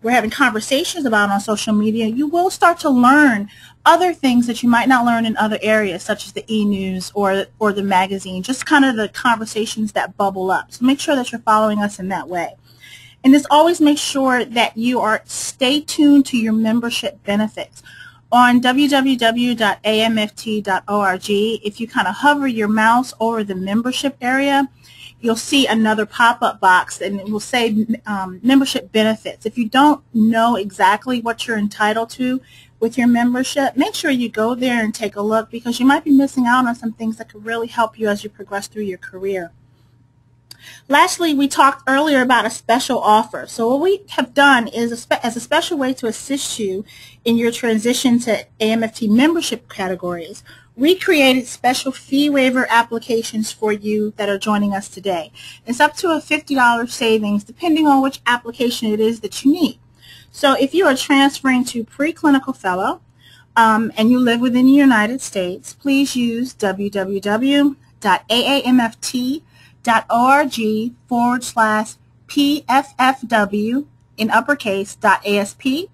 we're having conversations about on social media, you will start to learn other things that you might not learn in other areas, such as the e-news or the magazine, just kind of the conversations that bubble up. So make sure that you're following us in that way. And just always make sure that you stay tuned to your membership benefits. On www.aamft.org, if you kind of hover your mouse over the membership area, you'll see another pop-up box, and it will say membership benefits. If you don't know exactly what you're entitled to with your membership, make sure you go there and take a look, because you might be missing out on some things that could really help you as you progress through your career. Lastly, we talked earlier about a special offer. So what we have done is, as a special way to assist you in your transition to AAMFT membership categories, we created special fee waiver applications for you that are joining us today. It's up to a $50 savings depending on which application it is that you need. So if you are transferring to Pre-Clinical Fellow and you live within the United States, please use www.aamft.org/PFFW in uppercase .ASP.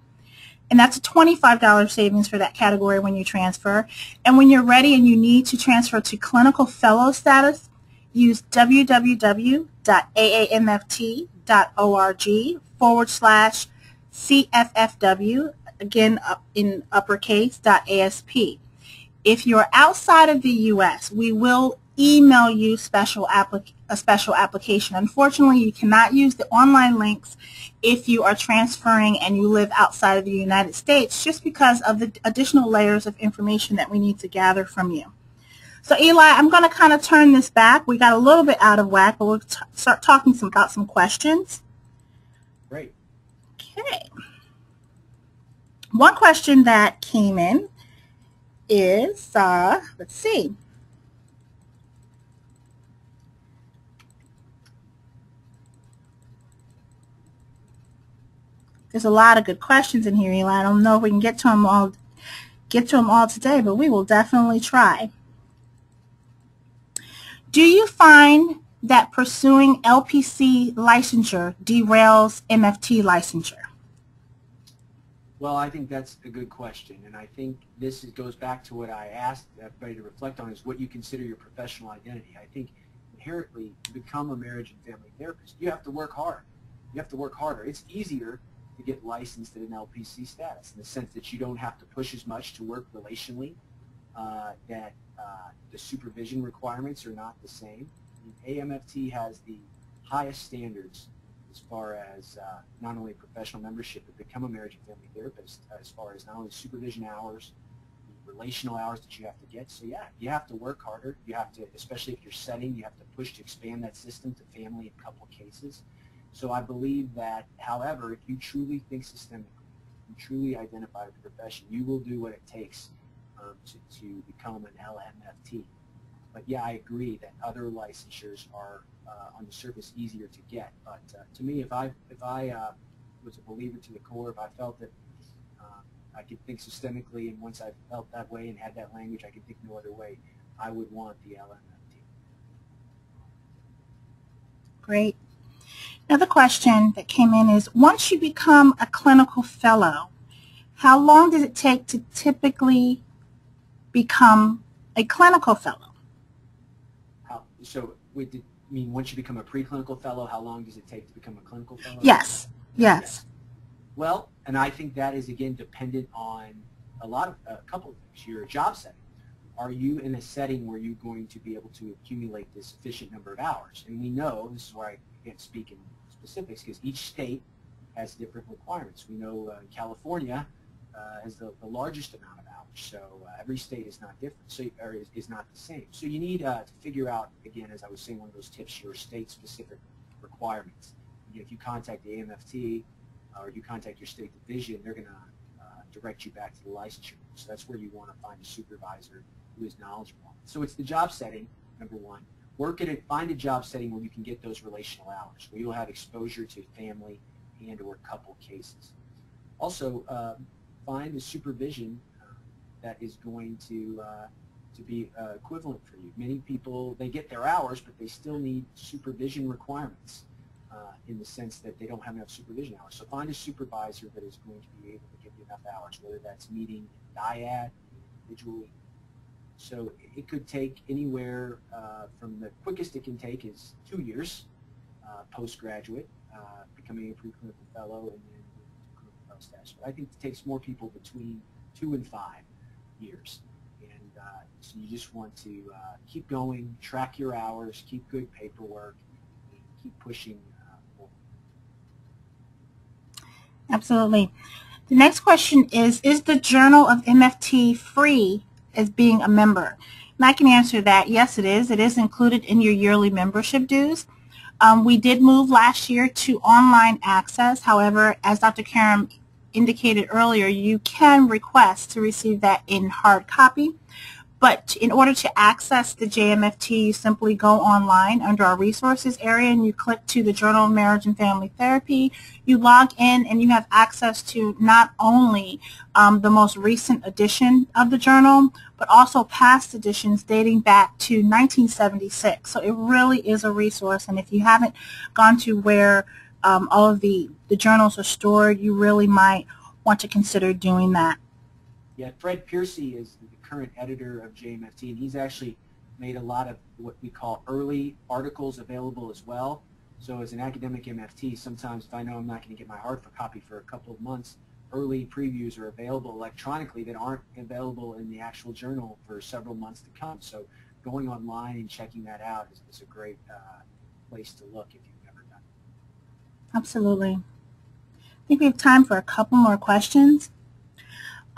And that's a $25 savings for that category when you transfer. And when you're ready and you need to transfer to Clinical Fellow status, use www.aamft.org/CFFW, again in uppercase .ASP. If you're outside of the U.S., we will email you a special application. Unfortunately, you cannot use the online links if you are transferring and you live outside of the United States, just because of the additional layers of information that we need to gather from you. So Eli, I'm going to kind of turn this back. We got a little bit out of whack, but we'll start talking about some questions. Great. Okay. One question that came in is, let's see. There's a lot of good questions in here, Eli. I don't know if we can get to them all today, but we will definitely try. Do you find that pursuing LPC licensure derails MFT licensure? Well, I think that's a good question, and I think goes back to what I asked everybody to reflect on, is what you consider your professional identity. I think inherently, to become a marriage and family therapist, you have to work hard. You have to work harder. It's easier to get licensed at an LPC status in the sense that you don't have to push as much to work relationally, that the supervision requirements are not the same. AAMFT has the highest standards as far as not only professional membership, but become a marriage and family therapist, as far as not only supervision hours, the relational hours that you have to get. So yeah, you have to work harder. You have to, especially if you're setting, you have to push to expand that system to family and couple cases. So I believe that, however, if you truly think systemically, you truly identify with the profession, you will do what it takes to become an LMFT. But yeah, I agree that other licensures are on the surface easier to get. But to me, if I was a believer to the core, if I felt that I could think systemically, and once I felt that way and had that language, I could think no other way, I would want the LMFT. Great. Another question that came in is, once you become a clinical fellow, how long does it take to typically become a clinical fellow? So you mean once you become a pre-clinical fellow, how long does it take to become a clinical fellow? Yes. Yes. Well, and I think that is, again, dependent on a couple of things. Your job setting. Are you in a setting where you're going to be able to accumulate this sufficient number of hours? And we know, this is where I can't speak in specifics, because each state has different requirements. We know California has the largest amount of hours, so every state is not different, so is not the same. So you need to figure out, again, as I was saying, one of those tips, your state-specific requirements. If you contact the AAMFT or you contact your state division, they're going to direct you back to the licensure. So that's where you want to find a supervisor who is knowledgeable. So it's the job setting, number one. Work at it, find a job setting where you can get those relational hours, where you'll have exposure to family and or couple cases. Also, find a supervision that is going to be equivalent for you. Many people, they get their hours, but they still need supervision requirements in the sense that they don't have enough supervision hours. So find a supervisor that is going to be able to give you enough hours, whether that's meeting dyad, individually. So it could take anywhere from the quickest it can take is 2 years postgraduate, becoming a pre-clinical fellow and then clinical fellow status. But I think it takes more people between 2 and 5 years. And so you just want to keep going, track your hours, keep good paperwork, and keep pushing forward. Absolutely. The next question is the Journal of MFT free as being a member? And I can answer that. Yes, it is. It is included in your yearly membership dues. We did move last year to online access. However, as Dr. Karam indicated earlier, you can request to receive that in hard copy. But in order to access the JMFT, you simply go online under our resources area and you click to the Journal of Marriage and Family Therapy. You log in and you have access to not only the most recent edition of the journal, but also past editions dating back to 1976. So it really is a resource, and if you haven't gone to where all of the journals are stored, you really might want to consider doing that. Yeah, Fred Piercy is the current editor of JMFT, and he's actually made a lot of what we call early articles available as well. So as an academic MFT, sometimes if I know I'm not going to get my hard copy for a couple of months, early previews are available electronically that aren't available in the actual journal for several months to come. So going online and checking that out is a great place to look if you've never done it. Absolutely. I think we have time for a couple more questions.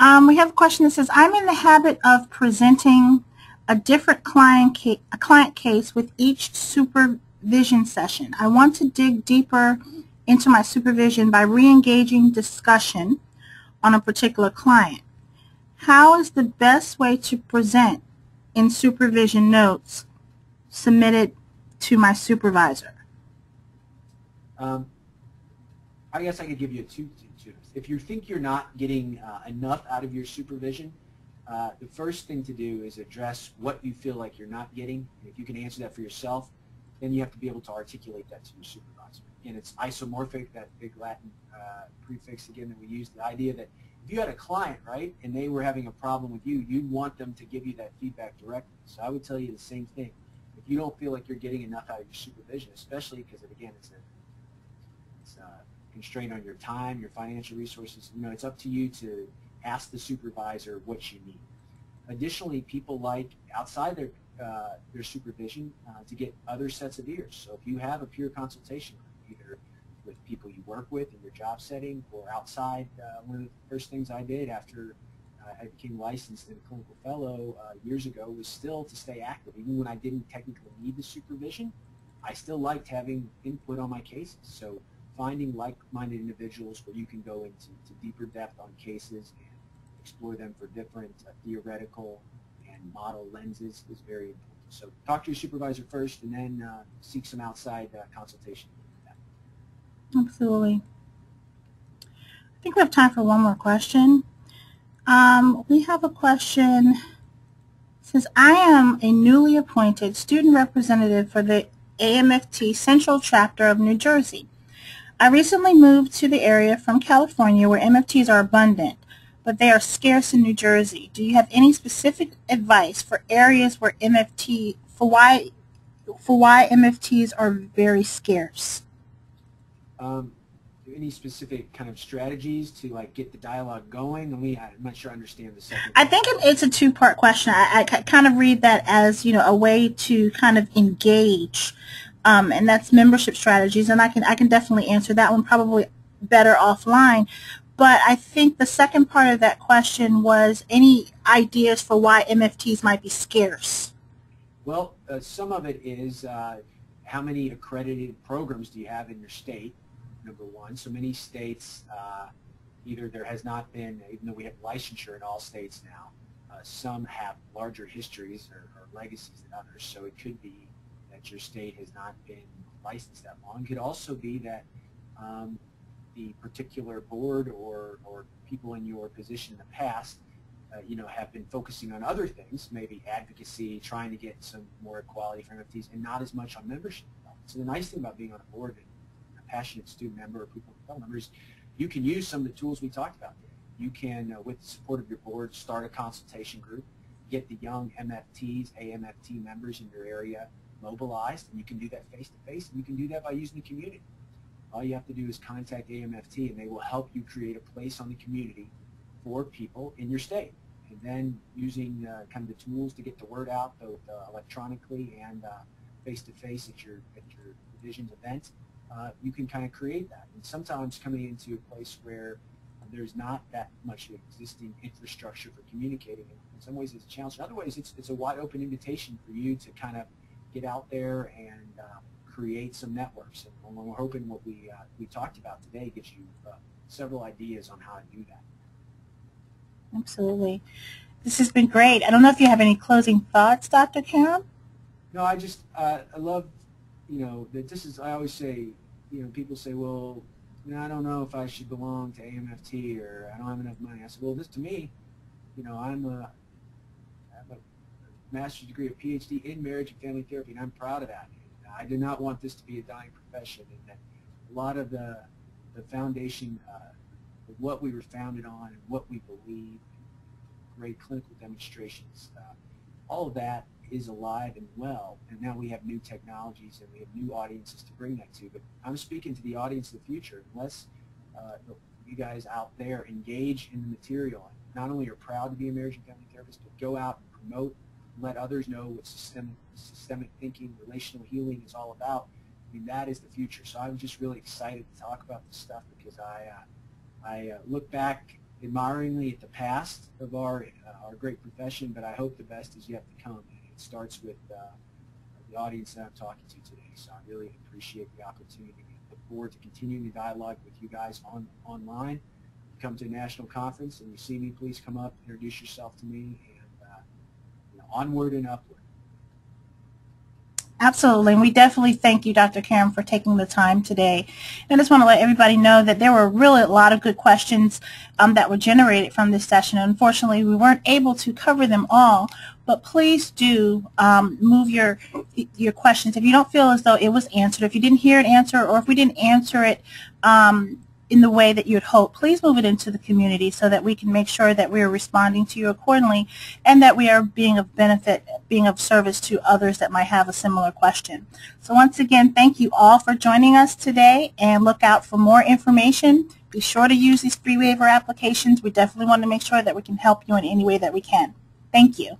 We have a question that says, I'm in the habit of presenting a different client case with each supervision session. I want to dig deeper into my supervision by re-engaging discussion on a particular client. How is the best way to present in supervision notes submitted to my supervisor? I guess I could give you two. If you think you're not getting enough out of your supervision, the first thing to do is address what you feel like you're not getting. If you can answer that for yourself, then you have to be able to articulate that to your supervisor. And it's isomorphic, that big Latin prefix again that we use, the idea that if you had a client, right, and they were having a problem with you, you'd want them to give you that feedback directly. So I would tell you the same thing. If you don't feel like you're getting enough out of your supervision, especially because, again, it's a constraint on your time, your financial resources, it's up to you to ask the supervisor what you need. Additionally, people like outside their supervision to get other sets of ears. So if you have a peer consultation, either with people you work with in your job setting or outside, one of the first things I did after I became licensed and a clinical fellow years ago was still to stay active. Even when I didn't technically need the supervision, I still liked having input on my cases. So finding like-minded individuals where you can go into deeper depth on cases and explore them for different theoretical and model lenses is very important. So talk to your supervisor first and then seek some outside consultation. Absolutely. I think we have time for one more question. We have a question. It says, I am a newly appointed student representative for the AAMFT Central Chapter of New Jersey. I recently moved to the area from California where MFTs are abundant, but they are scarce in New Jersey. Do you have any specific advice for areas where for why MFTs are very scarce? Any specific kind of strategies to get the dialogue going? I'm not sure I understand the second. I think it's a two-part question. I kind of read that as a way to kind of engage. And that's membership strategies, and I can definitely answer that one probably better offline. But I think the second part of that question was any ideas for why MFTs might be scarce. Well, some of it is how many accredited programs do you have in your state, number one. So many states, either there has not been, even though we have licensure in all states now, some have larger histories or legacies than others, so it could be that your state has not been licensed that long. It could also be that the particular board or people in your position in the past have been focusing on other things, maybe advocacy, trying to get some more equality for MFTs, and not as much on membership development. So the nice thing about being on a board and a passionate student member or people members, you can use some of the tools we talked about today. You can, with the support of your board, start a consultation group, get the young MFTs, AAMFT members in your area mobilized, and you can do that face-to-face, and you can do that by using the community. All you have to do is contact AAMFT, and they will help you create a place on the community for people in your state. And then using kind of the tools to get the word out, both electronically and face-to-face at your division's event, you can kind of create that. And sometimes coming into a place where there's not that much existing infrastructure for communicating, in some ways it's a challenge. In other ways, it's a wide open invitation for you to kind of get out there and create some networks. And we're hoping what we talked about today gives you several ideas on how to do that. Absolutely. This has been great. I don't know if you have any closing thoughts, Dr. Karam? No, I just, I love, that this is, I always say, people say, well, I don't know if I should belong to AAMFT or I don't have enough money. I said, well, this to me, I have a master's degree, a PhD in marriage and family therapy, and I'm proud of that. I do not want this to be a dying profession, and that a lot of the foundation of what we were founded on and what we believe, great clinical demonstrations, all of that is alive and well, and now we have new technologies and we have new audiences to bring that to. But I'm speaking to the audience of the future. Unless you guys out there engage in the material, not only are proud to be a marriage and family therapist, but go out and promote, let others know what systemic thinking, relational healing is all about. I mean, that is the future. So I'm just really excited to talk about this stuff because I look back admiringly at the past of our great profession, but I hope the best is yet to come. And it starts with the audience that I'm talking to today. So I really appreciate the opportunity. I look forward to continuing the dialogue with you guys online. Come to a national conference and you see me, please come up, introduce yourself to me, and onward and upward. Absolutely, and we definitely thank you, Dr. Karam, for taking the time today. And I just want to let everybody know that there were really a lot of good questions that were generated from this session. Unfortunately, we weren't able to cover them all, but please do move your questions. If you don't feel as though it was answered, if you didn't hear an answer, or if we didn't answer it in the way that you'd hope, please move it into the community so that we can make sure that we are responding to you accordingly and that we are being of benefit, being of service to others that might have a similar question. So once again, thank you all for joining us today, and look out for more information. Be sure to use these free waiver applications. We definitely want to make sure that we can help you in any way that we can. Thank you.